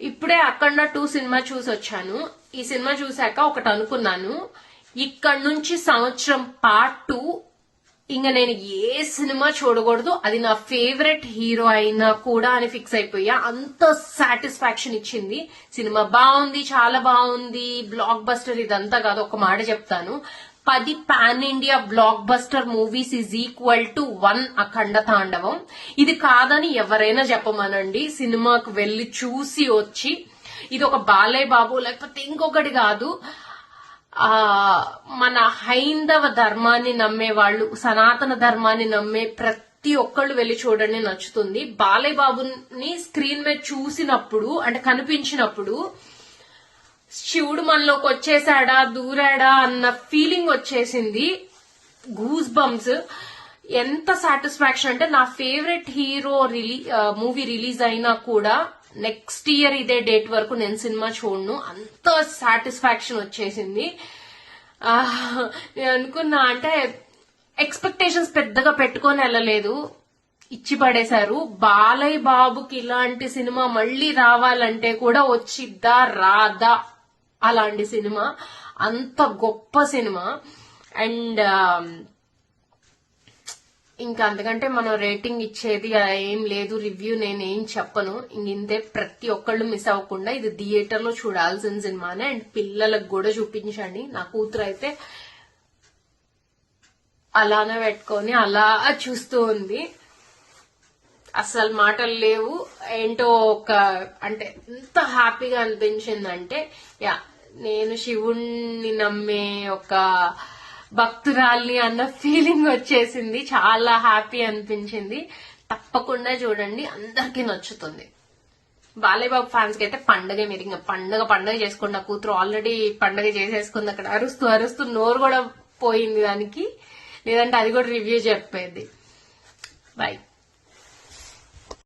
ఇప్పుడే అఖండ 2 సినిమా చూసి వచ్చాను. ఈ సినిమా చూసాక ఒకటి అనుకున్నాను, ఇక్కడ నుంచి సంవత్సరం పార్ట్ 2 ఇంకా నేను ఏ సినిమా చూడకూడదు, అది నా ఫేవరెట్ హీరో అయినా కూడా అని ఫిక్స్ అయిపోయా. అంత సాటిస్ఫాక్షన్ ఇచ్చింది సినిమా. బాగుంది, చాలా బాగుంది, బ్లాక్ బస్టర్ ఇదంతా కాదు. ఒక మాట చెప్తాను, 10 pan India block buster movies is equal to 1 అఖండ తాండవం. ఇది కాదని ఎవరైనా చెప్పమనండి, సినిమాకు వెళ్లి చూసి వచ్చి. ఇది ఒక బాలయ్య బాబు లేకపోతే ఇంకొకటి కాదు, మన హైందవ ధర్మాన్ని నమ్మే వాళ్ళు, సనాతన ధర్మాన్ని నమ్మే ప్రతి ఒక్కళ్ళు వెళ్లి చూడండి, నచ్చుతుంది. బాలయ్య బాబుని స్క్రీన్ మీద చూసినప్పుడు అంటే కనిపించినప్పుడు శివుడు మనలోకి వచ్చేసాడా, దూరాడా అన్న ఫీలింగ్ వచ్చేసింది. Goose bumps. ఎంత సాటిస్ఫాక్షన్ అంటే నా ఫేవరెట్ హీరో మూవీ రిలీజ్ అయినా కూడా నెక్స్ట్ ఇయర్ ఇదే డేట్ వరకు నేను సినిమా చూడను, అంత సాటిస్ఫాక్షన్ వచ్చేసింది. నేను అనుకున్నా అంటే ఎక్స్పెక్టేషన్స్ పెద్దగా పెట్టుకొని వెళ్ళలేదు, ఇచ్చి పడేశారు. బాలయ్య బాబుకి ఇలాంటి సినిమా మళ్ళీ రావాలంటే కూడా వచ్చిద్దా రాదా అలాంటి సినిమా, అంత గొప్ప సినిమా. అండ్ ఇంకా అంతకంటే మనం రేటింగ్ ఇచ్చేది ఏం లేదు, రివ్యూ నేనేం చెప్పను. ఇంతే, ప్రతి ఒక్కళ్ళు మిస్ అవ్వకుండా ఇది థియేటర్ లో చూడాల్సిన సినిమానే. అండ్ పిల్లలకు కూడా చూపించండి. నా కూతురు అయితే అలానే పెట్టుకొని అలా చూస్తూ ఉంది, అసలు మాటలు లేవు. ఏంటో ఒక అంటే ఎంత హ్యాపీగా అనిపించిందంటే, యా నేను శివుణ్ణి నమ్మే ఒక భక్తురాల్ని అన్న ఫీలింగ్ వచ్చేసింది. చాలా హ్యాపీ అనిపించింది. తప్పకుండా చూడండి, అందరికీ నచ్చుతుంది. బాలయ్య బాబు ఫ్యాన్స్ కి అయితే పండగ. మీరు ఇంకా పండగ చేసుకోండి. నా కూతురు ఆల్రెడీ పండగ చేసేసుకుంది, అక్కడ అరుస్తూ అరుస్తూ నోరు కూడా పోయింది దానికి, లేదంటే అది కూడా రివ్యూ చెప్పేది. బై.